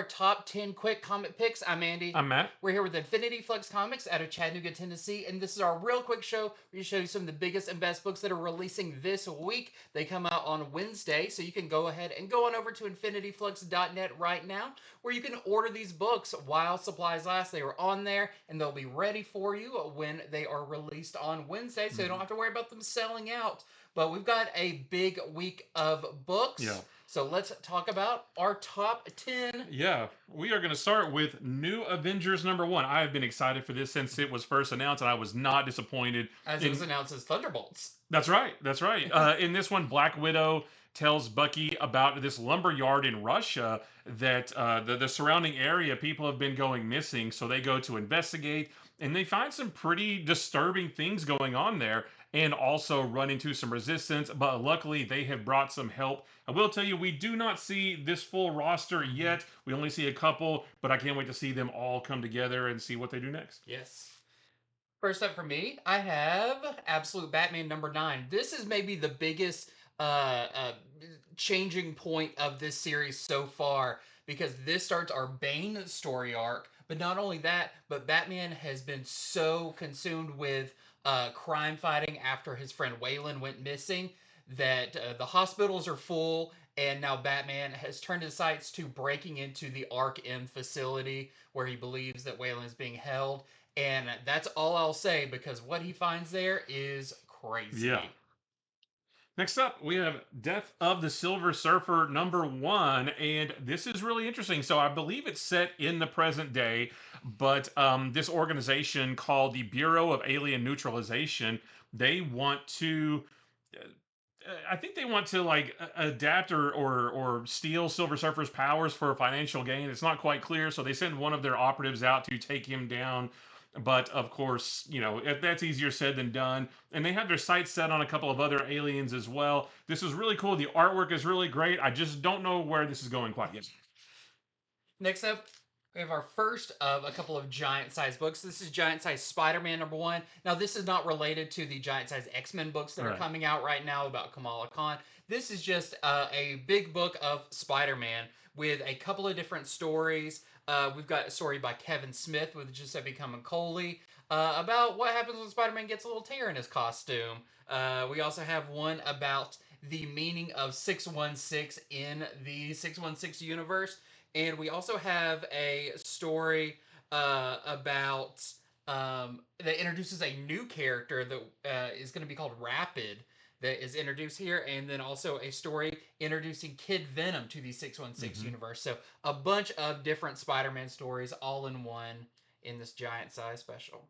top 10 quick comic picks. I'm Andy. I'm Matt. We're here with Infinity Flux Comics out of Chattanooga, Tennessee, and this is our real quick show where we show you some of the biggest and best books that are releasing this week. They come out on Wednesday, so you can go ahead and go on over to infinityflux.net right now, where you can order these books while supplies last. They are on there, and they'll be ready for you when they are released on Wednesday, so you don't have to worry about them selling out. But we've got a big week of books. Yeah. So let's talk about our top 10. Yeah, we are going to start with New Avengers #1. I have been excited for this since it was first announced, and I was not disappointed. As it was announced as Thunderbolts. That's right. That's right. In this one, Black Widow tells Bucky about this lumber yard in Russia that the surrounding area people have been going missing. So they go to investigate, and they find some pretty disturbing things going on there, and also run into some resistance. But luckily, they have brought some help. I will tell you, we do not see this full roster yet. We only see a couple, but I can't wait to see them all come together and see what they do next. Yes. First up for me, I have Absolute Batman #9. This is maybe the biggest changing point of this series so far because this starts our Bane story arc. But not only that, but Batman has been so consumed with crime fighting after his friend Waylon went missing that the hospitals are full, and now Batman has turned his sights to breaking into the Arc M facility where he believes that Waylon is being held. And that's all I'll say because what he finds there is crazy. Yeah. Next up, we have Death of the Silver Surfer #1, and this is really interesting. So I believe it's set in the present day, but this organization called the Bureau of Alien Neutralization, they want to. I think they want to like adapt or steal Silver Surfer's powers for financial gain. It's not quite clear, so they send one of their operatives out to take him down. But of course, that's easier said than done. And they have their sights set on a couple of other aliens as well. This is really cool. The artwork is really great. I just don't know where this is going quite yet. Next up, we have our first of a couple of giant size books. This is Giant Size Spider-Man #1. Now, this is not related to the Giant Size X-Men books that are Right. coming out right now about Kamala Khan. This is just a big book of Spider-Man with a couple of different stories. We've got a story by Kevin Smith with Giuseppe Camuncoli about what happens when Spider-Man gets a little tear in his costume. We also have one about the meaning of 616 in the 616 universe. And we also have a story about that introduces a new character that is going to be called Rapid that is introduced here, and then also a story introducing Kid Venom to the 616 universe. So a bunch of different Spider-Man stories all in one in this giant size special.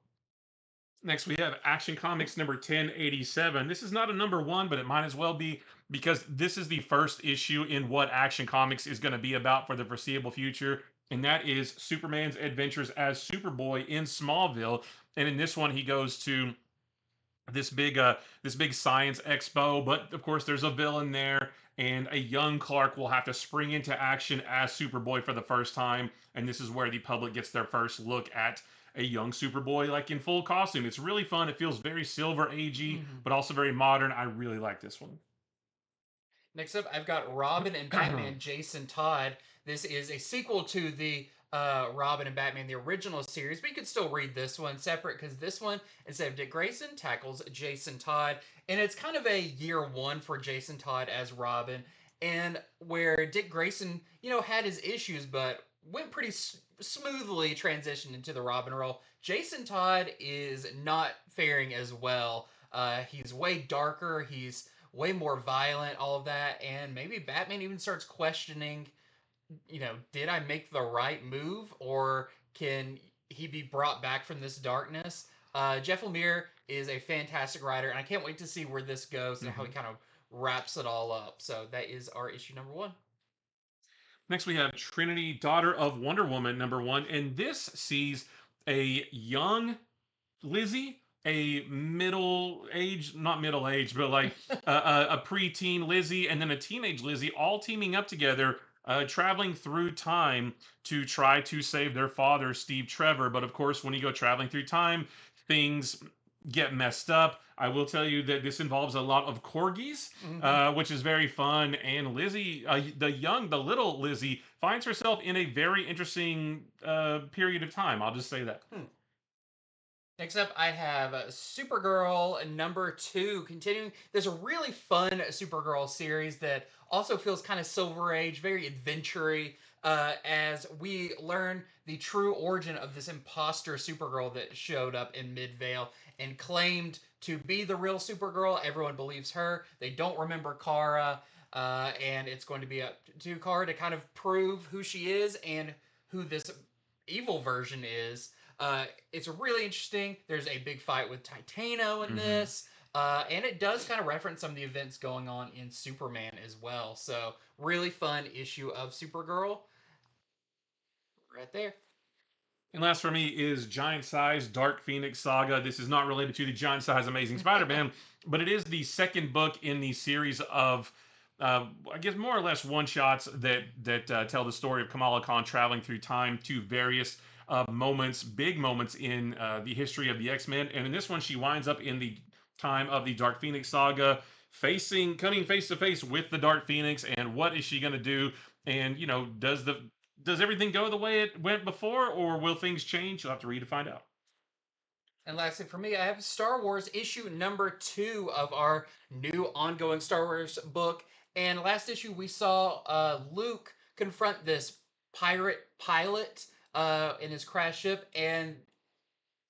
Next, we have Action Comics #1087. This is not a #1, but it might as well be because this is the first issue in what Action Comics is going to be about for the foreseeable future. And that is Superman's adventures as Superboy in Smallville. And in this one, he goes to this big science expo, but of course there's a villain there, and a young Clark will have to spring into action as Superboy for the first time, and this is where the public gets their first look at a young Superboy like in full costume. It's really fun. It feels very Silver Agey, but also very modern. I really like this one. Next up, I've got Robin and Batman Jason Todd. This is a sequel to the Robin and Batman, the original series, but you could still read this one separate because this one, instead of Dick Grayson, tackles Jason Todd. And it's kind of a year one for Jason Todd as Robin, and where Dick Grayson, had his issues, but went pretty smoothly transitioned into the Robin role. Jason Todd is not faring as well. He's way darker. He's way more violent, all of that, and maybe Batman even starts questioning, did I make the right move, or can he be brought back from this darkness? Jeff Lemire is a fantastic writer, and I can't wait to see where this goes and how he kind of wraps it all up. So that is our issue #1. Next, we have Trinity, daughter of Wonder Woman #1, and this sees a young Lizzie, a middle age, not middle age, but like a preteen Lizzie, and then a teenage Lizzie, all teaming up together, traveling through time to try to save their father, Steve Trevor. But of course, when you go traveling through time, things get messed up. I will tell you that this involves a lot of corgis, which is very fun. And Lizzie, the little Lizzie, finds herself in a very interesting period of time. I'll just say that. Next up, I have Supergirl #2, continuing. There's a really fun Supergirl series that also feels kind of Silver Age, very adventure-y, as we learn the true origin of this imposter Supergirl that showed up in Midvale and claimed to be the real Supergirl. Everyone believes her. They don't remember Kara, and it's going to be up to Kara to kind of prove who she is and who this evil version is. It's really interesting. There's a big fight with Titano in this. And it does kind of reference some of the events going on in Superman as well. So, really fun issue of Supergirl. Right there. And last for me is Giant Size Dark Phoenix Saga. This is not related to the Giant Size Amazing Spider-Man, but it is the second book in the series of, I guess, more or less one-shots that tell the story of Kamala Khan traveling through time to various moments, big moments in the history of the X-Men. And in this one, she winds up in the time of the Dark Phoenix Saga, cutting face to face with the Dark Phoenix, and what is she going to do? And does everything go the way it went before, or will things change? You'll have to read to find out. And lastly, for me, I have Star Wars issue #2 of our new ongoing Star Wars book. And last issue, we saw Luke confront this pirate pilot in his crash ship, and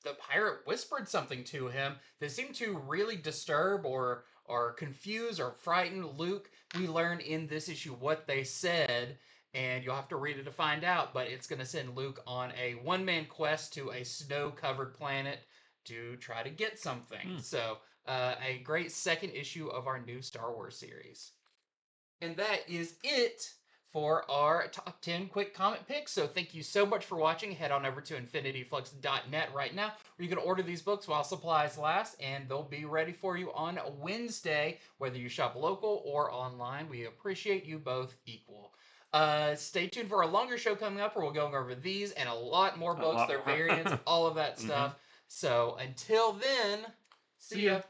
the pirate whispered something to him that seemed to really disturb or confuse or frighten Luke. We learn in this issue what they said, and you'll have to read it to find out. But it's going to send Luke on a one-man quest to a snow-covered planet to try to get something. So, a great second issue of our new Star Wars series. And that is it for our top 10 quick comic picks. So thank you so much for watching. Head on over to infinityflux.net right now, where you can order these books while supplies last, and they'll be ready for you on Wednesday, whether you shop local or online. We appreciate you both equal. Stay tuned for a longer show coming up where we'll go over these and a lot more books, their variants, all of that stuff. So until then, see ya.